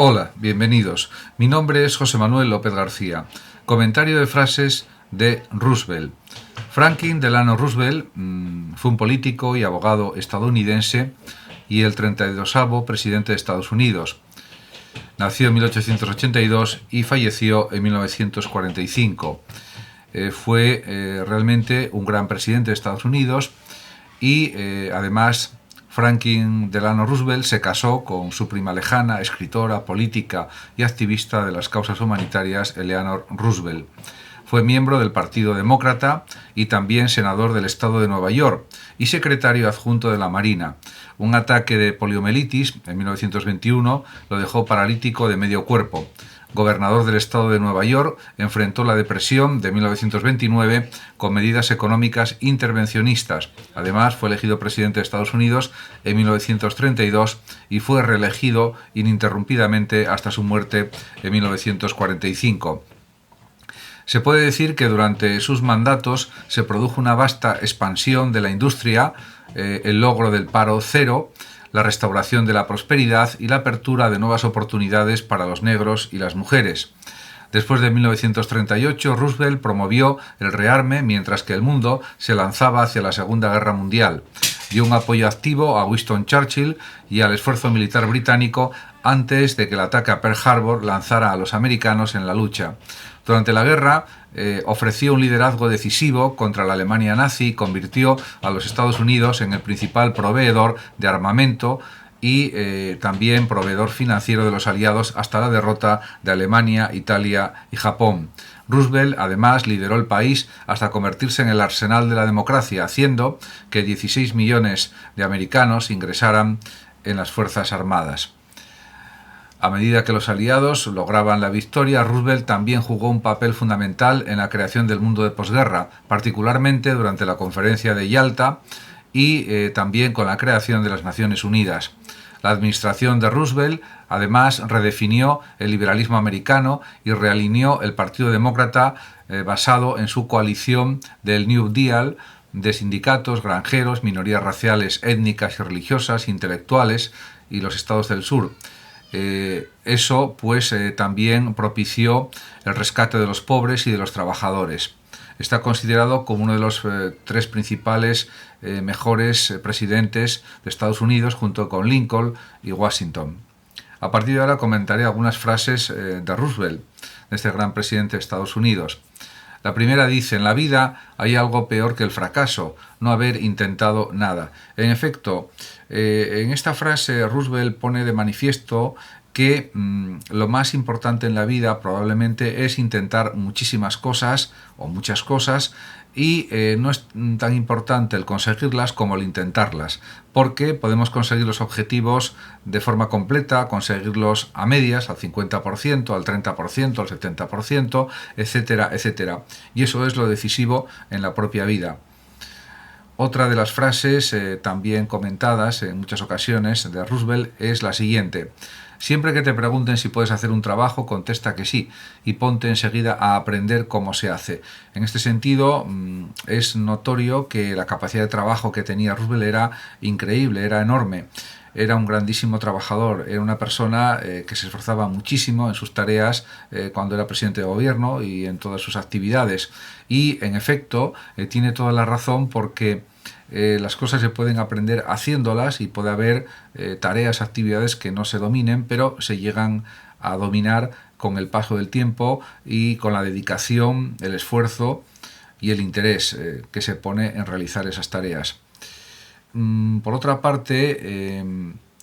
Hola, bienvenidos. Mi nombre es José Manuel López García. Comentario de frases de Roosevelt. Franklin Delano Roosevelt fue un político y abogado estadounidense y el 32º presidente de Estados Unidos. Nació en 1882 y falleció en 1945. Fue realmente un gran presidente de Estados Unidos y además Franklin Delano Roosevelt se casó con su prima lejana, escritora, política y activista de las causas humanitarias Eleanor Roosevelt. Fue miembro del Partido Demócrata y también senador del estado de Nueva York y secretario adjunto de la Marina. Un ataque de poliomielitis en 1921 lo dejó paralítico de medio cuerpo. Gobernador del estado de Nueva York, enfrentó la depresión de 1929 con medidas económicas intervencionistas. Además, fue elegido presidente de Estados Unidos en 1932 y fue reelegido ininterrumpidamente hasta su muerte en 1945. Se puede decir que durante sus mandatos se produjo una vasta expansión de la industria, el logro del paro cero, la restauración de la prosperidad y la apertura de nuevas oportunidades para los negros y las mujeres. Después de 1938, Roosevelt promovió el rearme mientras que el mundo se lanzaba hacia la Segunda Guerra Mundial. Dio un apoyo activo a Winston Churchill y al esfuerzo militar británico antes de que el ataque a Pearl Harbor lanzara a los americanos en la lucha. Durante la guerra ofreció un liderazgo decisivo contra la Alemania nazi y convirtió a los Estados Unidos en el principal proveedor de armamento y también proveedor financiero de los aliados hasta la derrota de Alemania, Italia y Japón. Roosevelt además lideró el país hasta convertirse en el arsenal de la democracia, haciendo que 16 millones de americanos ingresaran en las Fuerzas Armadas. A medida que los aliados lograban la victoria, Roosevelt también jugó un papel fundamental en la creación del mundo de posguerra, particularmente durante la Conferencia de Yalta y también con la creación de las Naciones Unidas. La administración de Roosevelt además redefinió el liberalismo americano y realineó el Partido Demócrata basado en su coalición del New Deal de sindicatos, granjeros, minorías raciales, étnicas y religiosas, intelectuales y los estados del sur. Eso también propició el rescate de los pobres y de los trabajadores. Está considerado como uno de los tres principales mejores presidentes de Estados Unidos, junto con Lincoln y Washington. A partir de ahora comentaré algunas frases de Roosevelt, de este gran presidente de Estados Unidos. La primera dice: en la vida hay algo peor que el fracaso, no haber intentado nada. En efecto, en esta frase Roosevelt pone de manifiesto que lo más importante en la vida probablemente es intentar muchísimas cosas o muchas cosas y no es tan importante el conseguirlas como el intentarlas, porque podemos conseguir los objetivos de forma completa, conseguirlos a medias, al 50%, al 30%, al 70%, etcétera, etcétera. Y eso es lo decisivo en la propia vida. Otra de las frases también comentadas en muchas ocasiones de Roosevelt es la siguiente: siempre que te pregunten si puedes hacer un trabajo, contesta que sí y ponte enseguida a aprender cómo se hace. En este sentido, es notorio que la capacidad de trabajo que tenía Roosevelt era increíble, era enorme. Era un grandísimo trabajador, era una persona que se esforzaba muchísimo en sus tareas cuando era presidente de gobierno y en todas sus actividades. Y, en efecto, tiene toda la razón porque las cosas se pueden aprender haciéndolas y puede haber tareas, actividades que no se dominen, pero se llegan a dominar con el paso del tiempo y con la dedicación, el esfuerzo y el interés que se pone en realizar esas tareas. Por otra parte,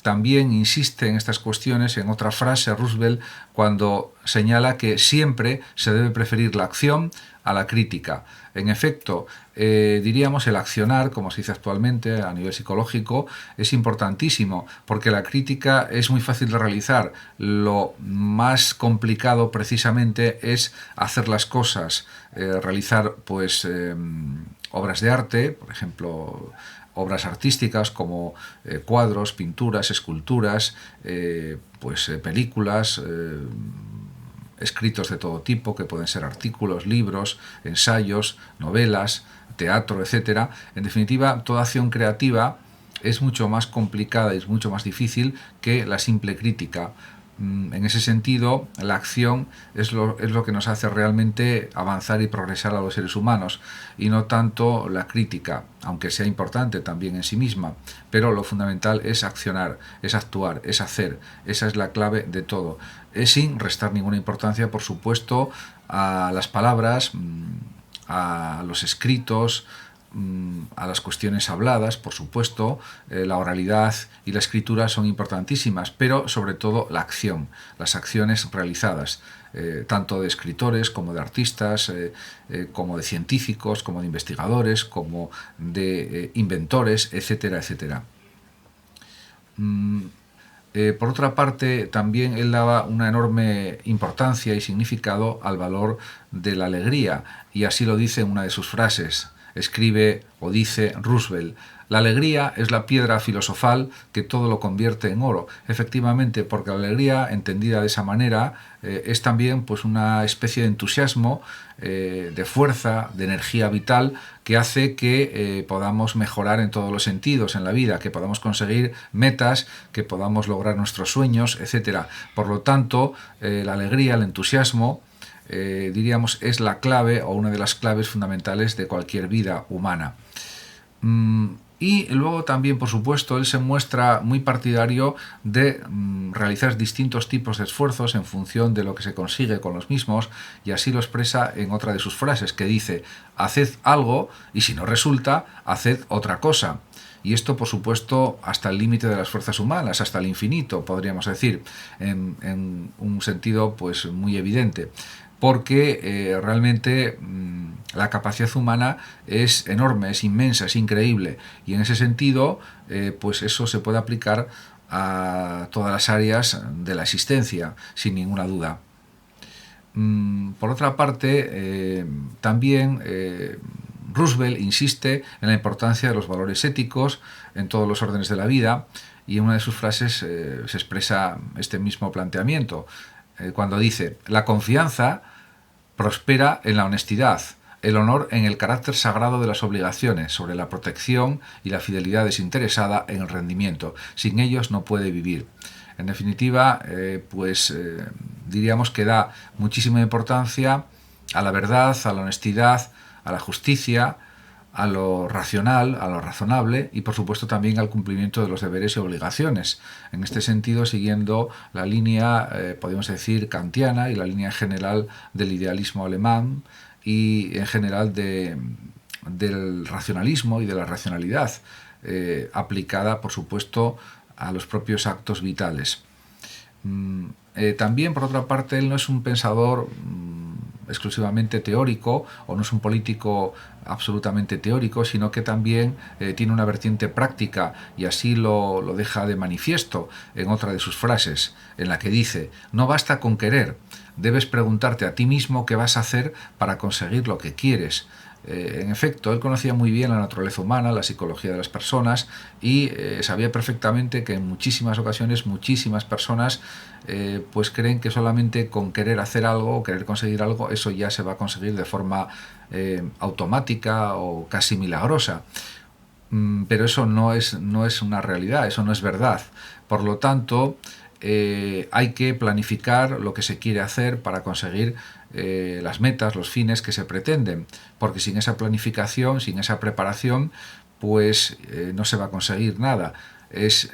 también insiste en estas cuestiones en otra frase Roosevelt cuando señala que siempre se debe preferir la acción a la crítica. En efecto, diríamos el accionar, como se dice actualmente a nivel psicológico, es importantísimo porque la crítica es muy fácil de realizar. Lo más complicado precisamente es hacer las cosas, realizar obras de arte, por ejemplo, obras artísticas como cuadros, pinturas, esculturas, películas, escritos de todo tipo, que pueden ser artículos, libros, ensayos, novelas, teatro, etc. En definitiva, toda acción creativa es mucho más complicada y es mucho más difícil que la simple crítica. En ese sentido, la acción es lo que nos hace realmente avanzar y progresar a los seres humanos, y no tanto la crítica, aunque sea importante también en sí misma, pero lo fundamental es accionar, es actuar, es hacer. Esa es la clave de todo, sin restar ninguna importancia, por supuesto, a las palabras, a los escritos, a las cuestiones habladas, por supuesto. La oralidad y la escritura son importantísimas, pero sobre todo la acción, las acciones realizadas, tanto de escritores como de artistas, como de científicos, como de investigadores, como de inventores, etcétera, etcétera. Por otra parte, también él daba una enorme importancia y significado al valor de la alegría, y así lo dice en una de sus frases. Escribe o dice Roosevelt: la alegría es la piedra filosofal que todo lo convierte en oro. Efectivamente, porque la alegría, entendida de esa manera, es también pues una especie de entusiasmo, de fuerza, de energía vital, que hace que podamos mejorar en todos los sentidos en la vida, que podamos conseguir metas, que podamos lograr nuestros sueños, etcétera. Por lo tanto, la alegría, el entusiasmo, diríamos, es la clave o una de las claves fundamentales de cualquier vida humana. Y luego también, por supuesto, él se muestra muy partidario de realizar distintos tipos de esfuerzos en función de lo que se consigue con los mismos, y así lo expresa en otra de sus frases, que dice: haced algo y si no resulta, haced otra cosa. Y esto, por supuesto, hasta el límite de las fuerzas humanas, hasta el infinito, podríamos decir, en un sentido pues muy evidente, porque realmente la capacidad humana es enorme, es inmensa, es increíble, y en ese sentido pues eso se puede aplicar a todas las áreas de la existencia, sin ninguna duda. Por otra parte, también Roosevelt insiste en la importancia de los valores éticos en todos los órdenes de la vida, y en una de sus frases se expresa este mismo planteamiento, cuando dice: la confianza prospera en la honestidad, el honor en el carácter sagrado de las obligaciones, sobre la protección y la fidelidad desinteresada en el rendimiento. Sin ellos no puede vivir. En definitiva, diríamos que da muchísima importancia a la verdad, a la honestidad, a la justicia, a lo racional, a lo razonable, y por supuesto también al cumplimiento de los deberes y obligaciones. En este sentido, siguiendo la línea, podemos decir, kantiana, y la línea general del idealismo alemán, y en general del racionalismo y de la racionalidad, aplicada, por supuesto, a los propios actos vitales. También, por otra parte, él no es un pensador exclusivamente teórico, o no es un político absolutamente teórico, sino que también tiene una vertiente práctica, y así lo deja de manifiesto en otra de sus frases, en la que dice: no basta con querer, debes preguntarte a ti mismo qué vas a hacer para conseguir lo que quieres. En efecto, él conocía muy bien la naturaleza humana, la psicología de las personas, y sabía perfectamente que en muchísimas ocasiones muchísimas personas pues creen que solamente con querer hacer algo o querer conseguir algo, eso ya se va a conseguir de forma automática o casi milagrosa. Pero eso no es una realidad, eso no es verdad. Por lo tanto, hay que planificar lo que se quiere hacer para conseguir las metas, los fines que se pretenden, porque sin esa planificación, sin esa preparación, pues no se va a conseguir nada. Es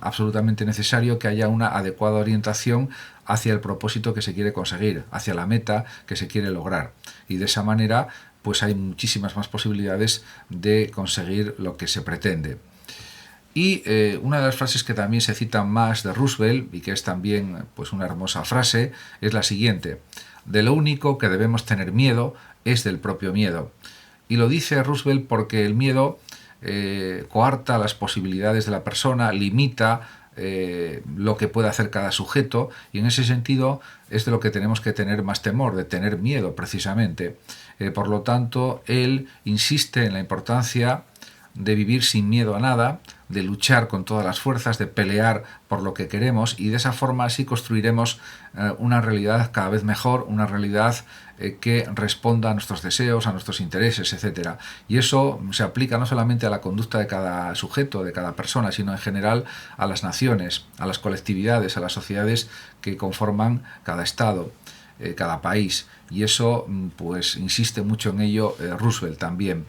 absolutamente necesario que haya una adecuada orientación hacia el propósito que se quiere conseguir, hacia la meta que se quiere lograr, y de esa manera pues hay muchísimas más posibilidades de conseguir lo que se pretende. Y una de las frases que también se citan más de Roosevelt, y que es también pues una hermosa frase, es la siguiente: de lo único que debemos tener miedo es del propio miedo. Y lo dice Roosevelt porque el miedo coarta las posibilidades de la persona, limita lo que puede hacer cada sujeto, y en ese sentido es de lo que tenemos que tener más temor, de tener miedo precisamente. Por lo tanto, él insiste en la importancia de vivir sin miedo a nada, de luchar con todas las fuerzas, de pelear por lo que queremos, y de esa forma así construiremos una realidad cada vez mejor, una realidad que responda a nuestros deseos, a nuestros intereses, etc. Y eso se aplica no solamente a la conducta de cada sujeto, de cada persona, sino en general a las naciones, a las colectividades, a las sociedades que conforman cada estado, cada país. Y eso, pues, insiste mucho en ello Roosevelt también.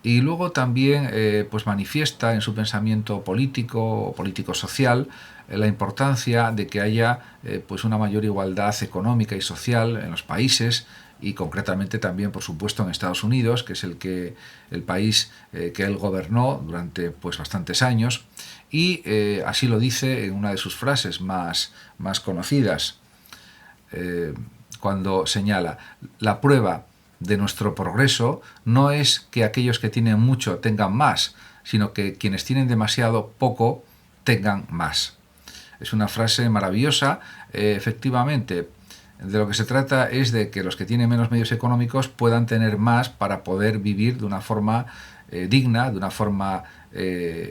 Y luego también pues manifiesta en su pensamiento político o político-social la importancia de que haya pues una mayor igualdad económica y social en los países, y concretamente también, por supuesto, en Estados Unidos, que es el país que él gobernó durante pues bastantes años, y así lo dice en una de sus frases más conocidas, cuando señala: la prueba de nuestro progreso no es que aquellos que tienen mucho tengan más, sino que quienes tienen demasiado poco tengan más. Es una frase maravillosa. Efectivamente, de lo que se trata es de que los que tienen menos medios económicos puedan tener más para poder vivir de una forma digna, de una forma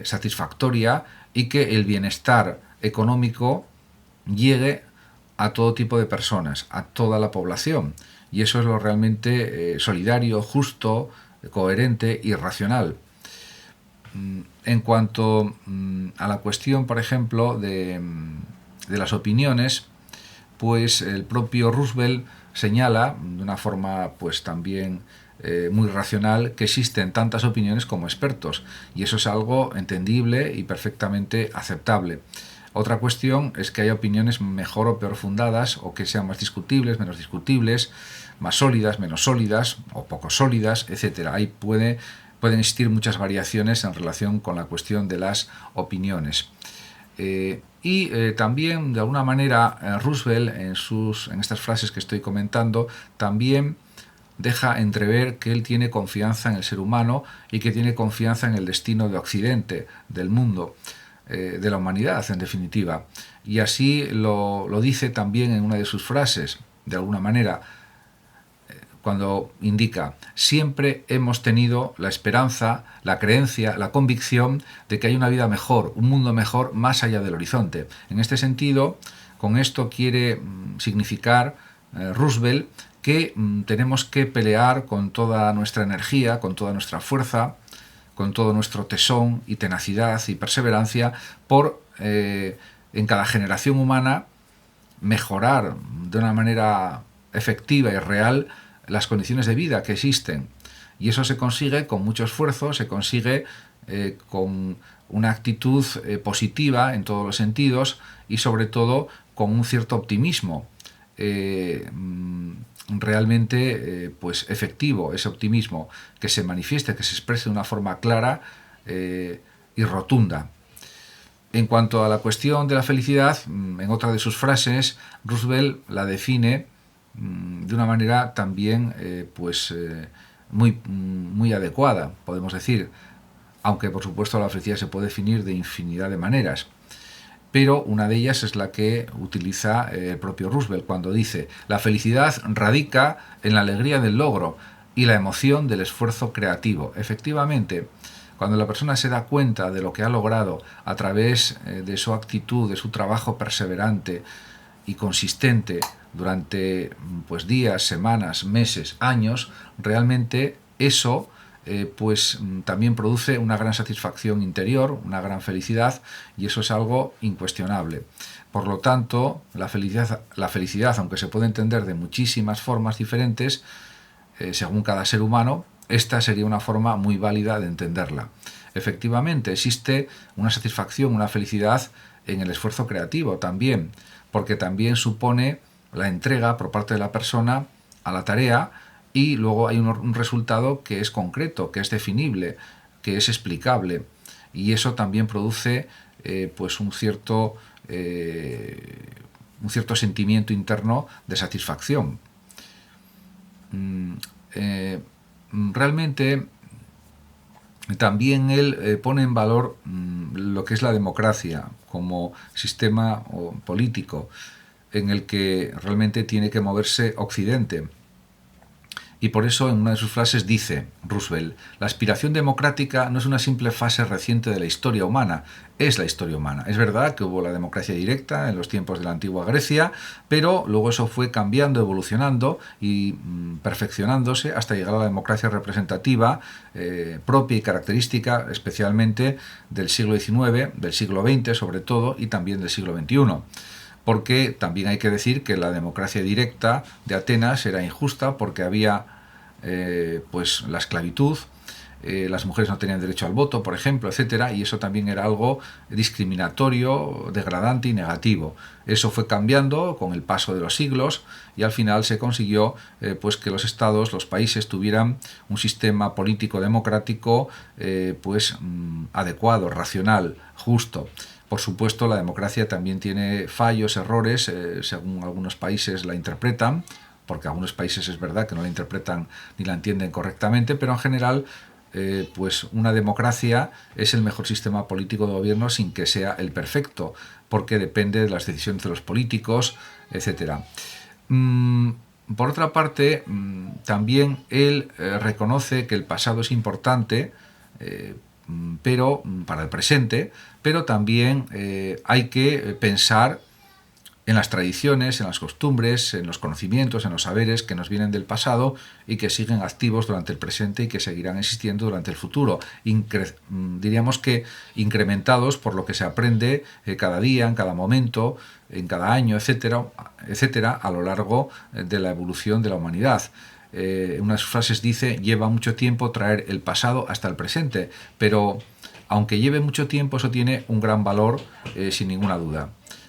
satisfactoria, y que el bienestar económico llegue a todo tipo de personas, a toda la población. Y eso es lo realmente solidario, justo, coherente y racional. En cuanto a la cuestión, por ejemplo, de las opiniones, pues el propio Roosevelt señala de una forma pues también muy racional que existen tantas opiniones como expertos, y eso es algo entendible y perfectamente aceptable. Otra cuestión es que haya opiniones mejor o peor fundadas, o que sean más discutibles, menos discutibles, más sólidas, menos sólidas, o poco sólidas, etc. Ahí pueden existir muchas variaciones en relación con la cuestión de las opiniones. También, de alguna manera, Roosevelt, en estas frases que estoy comentando, también deja entrever que él tiene confianza en el ser humano y que tiene confianza en el destino de Occidente, del mundo, de la humanidad, en definitiva. Y así lo dice también en una de sus frases, de alguna manera, cuando indica: siempre hemos tenido la esperanza, la creencia, la convicción de que hay una vida mejor, un mundo mejor más allá del horizonte. En este sentido, con esto quiere significar Roosevelt que tenemos que pelear con toda nuestra energía, con toda nuestra fuerza, con todo nuestro tesón y tenacidad y perseverancia por, en cada generación humana, mejorar de una manera efectiva y real las condiciones de vida que existen. Y eso se consigue con mucho esfuerzo, se consigue con una actitud positiva en todos los sentidos, y sobre todo con un cierto optimismo realmente pues efectivo, ese optimismo que se manifieste, que se exprese de una forma clara y rotunda. En cuanto a la cuestión de la felicidad, en otra de sus frases, Roosevelt la define de una manera también muy adecuada, podemos decir, aunque por supuesto la felicidad se puede definir de infinidad de maneras. Pero una de ellas es la que utiliza el propio Roosevelt cuando dice: la felicidad radica en la alegría del logro y la emoción del esfuerzo creativo. Efectivamente, cuando la persona se da cuenta de lo que ha logrado a través de su actitud, de su trabajo perseverante y consistente durante pues días, semanas, meses, años, realmente eso también produce una gran satisfacción interior, una gran felicidad, y eso es algo incuestionable. Por lo tanto, la felicidad, aunque se puede entender de muchísimas formas diferentes, según cada ser humano, esta sería una forma muy válida de entenderla. Efectivamente, existe una satisfacción, una felicidad en el esfuerzo creativo también, porque también supone la entrega por parte de la persona a la tarea, y luego hay un resultado que es concreto, que es definible, que es explicable, y eso también produce un cierto sentimiento interno de satisfacción. Realmente también él pone en valor lo que es la democracia como sistema político en el que realmente tiene que moverse Occidente. Y por eso en una de sus frases dice Roosevelt: la aspiración democrática no es una simple fase reciente de la historia humana, es la historia humana. Es verdad que hubo la democracia directa en los tiempos de la antigua Grecia, pero luego eso fue cambiando, evolucionando y perfeccionándose hasta llegar a la democracia representativa propia y característica especialmente del siglo XIX, del siglo XX sobre todo, y también del siglo XXI. Porque también hay que decir que la democracia directa de Atenas era injusta porque había pues la esclavitud, las mujeres no tenían derecho al voto, por ejemplo, etcétera, y eso también era algo discriminatorio, degradante y negativo. Eso fue cambiando con el paso de los siglos y al final se consiguió pues que los estados, los países tuvieran un sistema político democrático adecuado, racional, justo. Por supuesto, la democracia también tiene fallos, errores, según algunos países la interpretan, porque algunos países es verdad que no la interpretan ni la entienden correctamente, pero en general pues una democracia es el mejor sistema político de gobierno sin que sea el perfecto, porque depende de las decisiones de los políticos, etcétera. Por otra parte, también él reconoce que el pasado es importante, pero para el presente, pero también hay que pensar en las tradiciones, en las costumbres, en los conocimientos, en los saberes que nos vienen del pasado y que siguen activos durante el presente y que seguirán existiendo durante el futuro. Diríamos que incrementados por lo que se aprende cada día, en cada momento, en cada año, etcétera, etcétera, a lo largo de la evolución de la humanidad. Unas frases dice: lleva mucho tiempo traer el pasado hasta el presente, pero aunque lleve mucho tiempo, eso tiene un gran valor, sin ninguna duda.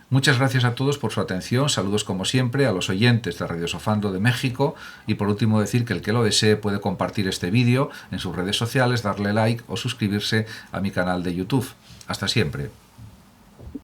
Muchas gracias a todos por su atención, saludos como siempre a los oyentes de Radio Sofando de México y por último decir que el que lo desee puede compartir este vídeo en sus redes sociales, darle like o suscribirse a mi canal de YouTube. Hasta siempre.